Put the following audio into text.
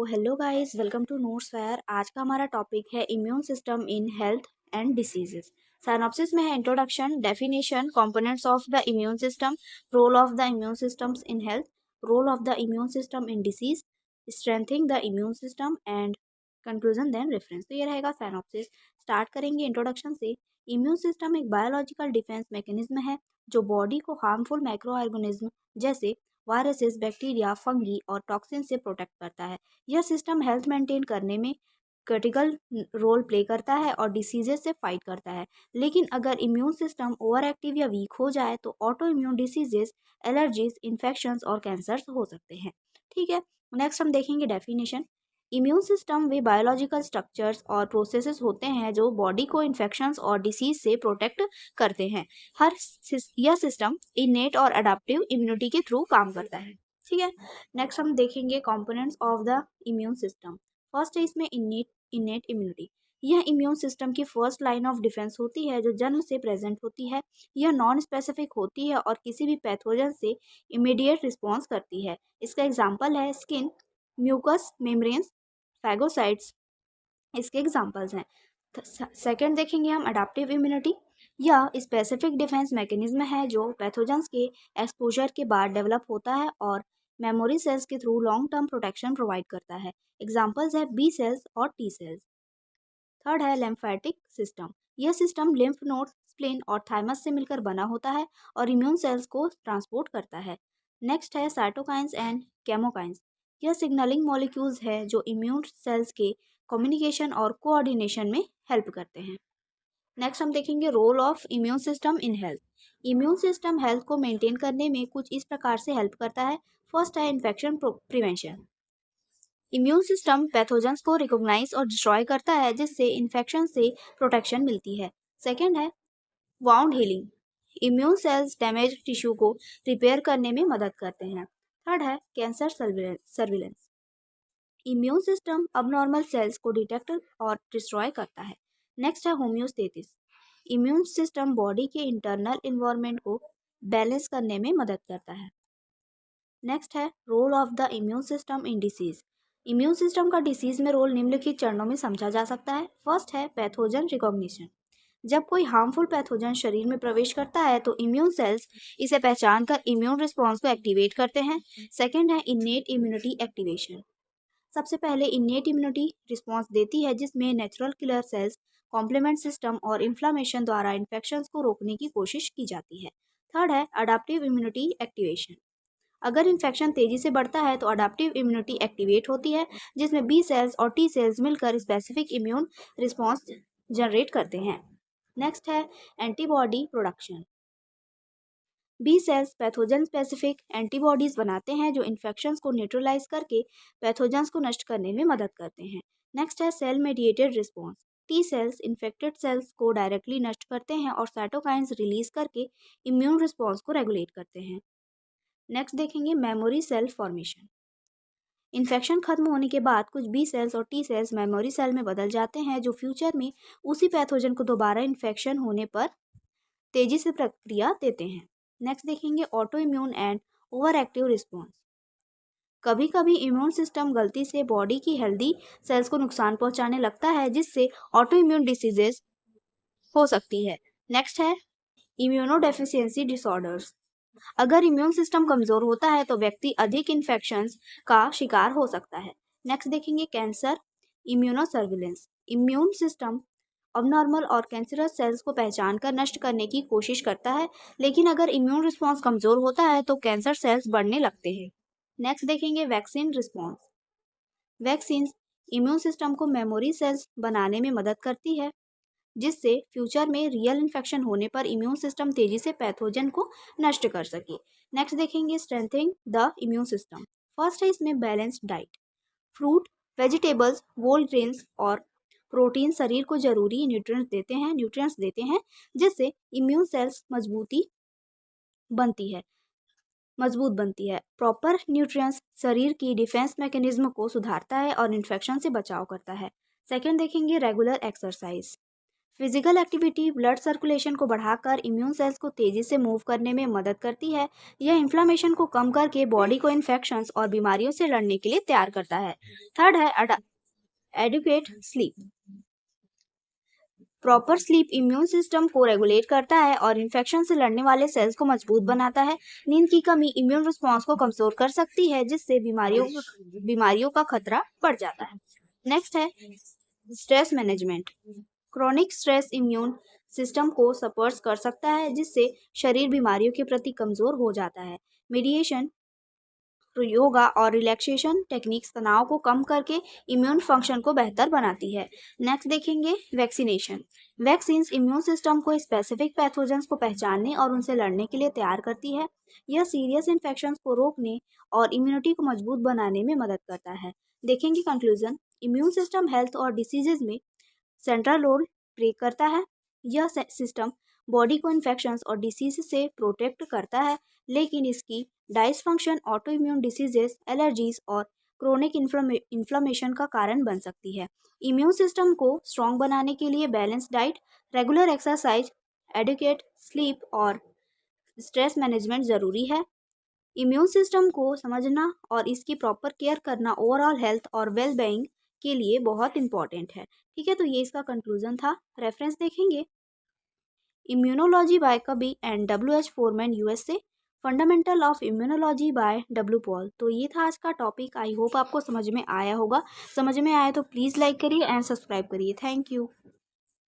Hello guys, welcome to notes fair. आज का हमारा टॉपिक है immune system in health and diseases. Synopsis में है introduction, definition, components of the immune system, role of the immune systems in health, role of the immune system in disease, strengthening the immune system and conclusion then reference. तो ये रहेगा synopsis. Start करेंगे introduction से। Immune system एक biological defence mechanism है जो body को harmful micro organism जैसे वायरसेस, बैक्टीरिया, फंगी और टॉक्सिन से प्रोटेक्ट करता है। यह सिस्टम हेल्थ मेंटेन करने में क्रिटिकल रोल प्ले करता है और डिसीजेस से फाइट करता है। लेकिन अगर इम्यून सिस्टम ओवर एक्टिव या वीक हो जाए तो auto immune diseases, allergies, infections और कैंसर्स हो सकते हैं। ठीक है, नेक्स्ट हम देखेंगे डेफिनेशन। इम्यून सिस्टम वे बायोलॉजिकल स्ट्रक्चर्स और प्रोसेसेस होते हैं जो बॉडी को इन्फेक्शंस और डिसीज से प्रोटेक्ट करते हैं। यह सिस्टम इनेट और अडाप्टिव इम्यूनिटी के थ्रू काम करता है। ठीक है, नेक्स्ट हम देखेंगे components of the immune system. First है इसमें इनेट इम्यूनिटी। यह इम्यून सिस्टम की फर्स्ट लाइन ऑफ डिफेंस होती है जो जन्म से प्रेजेंट होती है। यह नॉन स्पेसिफिक होती है और किसी भी पैथोजन से इमीडिएट रिस्पॉन्स करती है। इसका एग्जाम्पल है स्किन, म्यूकस मेम्ब्रेन्स, फैगोसाइट्स, इसके एग्जाम्पल्स हैं। सेकेंड देखेंगे हम अडाप्टिव इम्यूनिटी। यह स्पेसिफिक डिफेंस मैकेनिज्म है जो पैथोजेंस के एक्सपोजर के बाद डेवलप होता है और मेमोरी सेल्स के through long term protection provide करता है। एग्जाम्पल्स है बी सेल्स और टी सेल्स। थर्ड है लिम्फेटिक सिस्टम। यह सिस्टम लिम्फ नोड, स्प्लीन और थाइमस से मिलकर बना होता है और इम्यून सेल्स को ट्रांसपोर्ट करता है। नेक्स्ट है साइटोकाइंस एंड केमोकाइंस। यह सिग्नलिंग मॉलिक्यूल्स है जो इम्यून सेल्स के कम्युनिकेशन और कोऑर्डिनेशन में हेल्प करते हैं। नेक्स्ट हम देखेंगे role of immune system in health. Immune system health को मेंटेन करने में कुछ इस प्रकार से हेल्प करता है। फर्स्ट है infection prevention. Immune system pathogens को रिकॉग्नाइज और डिस्ट्रॉय करता है जिससे इन्फेक्शन से प्रोटेक्शन मिलती है। सेकेंड है wound healing. Immune cells damage tissue को रिपेयर करने में मदद करते हैं। थर्ड है cancer surveillance. Immune system abnormal cells को डिटेक्ट और डिस्ट्रॉय करता है। नेक्स्ट है होम्योस्टेसिस। इम्यून सिस्टम बॉडी के इंटरनल इन्वायरमेंट को बैलेंस करने में मदद करता है। नेक्स्ट है role of the immune system in disease. Immune system का डिसीज में रोल निम्नलिखित चरणों में समझा जा सकता है। फर्स्ट है पैथोजन रिकॉग्निशन। जब कोई हार्मफुल पैथोजन शरीर में प्रवेश करता है तो इम्यून सेल्स इसे पहचान कर इम्यून रिस्पॉन्स को एक्टिवेट करते हैं। सेकेंड है इन्नेट इम्यूनिटी एक्टिवेशन। सबसे पहले इन्नेट इम्यूनिटी रिस्पॉन्स देती है जिसमें natural killer cells, complement system और इन्फ्लामेशन द्वारा इन्फेक्शंस को रोकने की कोशिश की जाती है। थर्ड है अडाप्टिव इम्यूनिटी एक्टिवेशन। अगर इन्फेक्शन तेजी से बढ़ता है तो अडाप्टिव इम्यूनिटी एक्टिवेट होती है जिसमें बी सेल्स और टी सेल्स मिलकर स्पेसिफिक इम्यून रिस्पॉन्स जनरेट करते हैं। नेक्स्ट है antibody production. B cells pathogen specific antibodies बनाते हैं जो इन्फेक्शंस को न्यूट्रलाइज करके पैथोजेंस को नष्ट करने में मदद करते हैं। नेक्स्ट है cell mediated response. T cells infected cells को डायरेक्टली नष्ट करते हैं और साइटोकाइंस रिलीज करके इम्यून रिस्पॉन्स को रेगुलेट करते हैं। नेक्स्ट देखेंगे मेमोरी सेल फॉर्मेशन। इन्फेक्शन खत्म होने के बाद कुछ बी सेल्स और टी सेल्स मेमोरी सेल में बदल जाते हैं जो फ्यूचर में उसी पैथोजन को दोबारा इन्फेक्शन होने पर तेजी से प्रक्रिया देते हैं। नेक्स्ट देखेंगे auto immune and over active response. कभी कभी इम्यून सिस्टम गलती से बॉडी की हेल्दी सेल्स को नुकसान पहुंचाने लगता है जिससे ऑटो इम्यून डिसीजेस हो सकती है। नेक्स्ट है इम्यूनोडेफिशिएंसी डिसऑर्डर्स। अगर इम्यून सिस्टम कमजोर होता है तो व्यक्ति अधिक इन्फेक्शंस का शिकार हो सकता है। नेक्स्ट देखेंगे cancer immuno surveillance. Immune system abnormal और कैंसरस सेल्स को पहचान कर नष्ट करने की कोशिश करता है, लेकिन अगर इम्यून रिस्पॉन्स कमजोर होता है तो कैंसर सेल्स बढ़ने लगते हैं। नेक्स्ट देखेंगे vaccine response. Vaccine immune system को मेमोरी सेल्स बनाने में मदद करती है जिससे फ्यूचर में रियल इन्फेक्शन होने पर इम्यून सिस्टम तेजी से पैथोजन को नष्ट कर सके। नेक्स्ट देखेंगे strengthening the immune system. First है इसमें balanced diet. Fruit, vegetables, whole grains और प्रोटीन शरीर को जरूरी न्यूट्रिएंट्स देते हैं जिससे इम्यून सेल्स मजबूत बनती है। प्रॉपर न्यूट्रिएंट्स शरीर की डिफेंस मैकेनिज्म को सुधारता है और इन्फेक्शन से बचाव करता है। सेकेंड देखेंगे regular exercise. Physical activity blood circulation को बढ़ाकर इम्यून सेल्स को तेजी से मूव करने में मदद करती है। यह इन्फ्लामेशन को कम करके बॉडी को इन्फेक्शंस और बीमारियों से लड़ने के लिए तैयार करता है। थर्ड है adequate sleep. Proper sleep immune system को रेगुलेट करता है और इन्फेक्शन से लड़ने वाले सेल्स को मजबूत बनाता है। नींद की कमी इम्यून रिस्पॉन्स को कमजोर कर सकती है, जिससे बीमारियों का खतरा बढ़ जाता है। नेक्स्ट है stress management. Chronic stress immune system को सपर्स कर सकता है, जिससे शरीर बीमारियों के प्रति कमजोर हो जाता है। मेडिएशन, योगा और रिलैक्सेशन टेक्निक्स तनाव को कम करके इम्यून फंक्शन को बेहतर बनाती है। नेक्स्ट देखेंगे वैक्सीनेशन। वैक्सीन्स इम्यून सिस्टम को स्पेसिफिक पैथोजेंस को पहचानने और उनसे लड़ने के लिए तैयार करती है। यह सीरियस इन्फेक्शंस को रोकने और इम्यूनिटी को मजबूत बनाने में मदद करता है। देखेंगे कंक्लूजन। इम्यून सिस्टम हेल्थ और डिसीजेज में सेंट्रल रोल प्ले करता है। यह सिस्टम बॉडी को इन्फेक्शंस और डिसीज से प्रोटेक्ट करता है, लेकिन इसकी डाइसफंक्शन ऑटो इम्यून डिसीजेस, एलर्जीज और क्रोनिक इन्फ्लामेशन का कारण बन सकती है। इम्यून सिस्टम को स्ट्रॉन्ग बनाने के लिए balance diet, regular exercise, adequate sleep और स्ट्रेस मैनेजमेंट ज़रूरी है। इम्यून सिस्टम को समझना और इसकी प्रॉपर केयर करना ओवरऑल हेल्थ और वेल बीइंग के लिए बहुत इंपॉर्टेंट है। ठीक है, तो ये इसका कंक्लूजन था। रेफरेंस देखेंगे immunology by Kuby and WH Freeman USA, fundamental of immunology by W Paul. तो ये था आज का टॉपिक। आई होप आपको समझ में आया होगा। समझ में आया तो प्लीज़ लाइक करिए एंड सब्सक्राइब करिए। Thank you.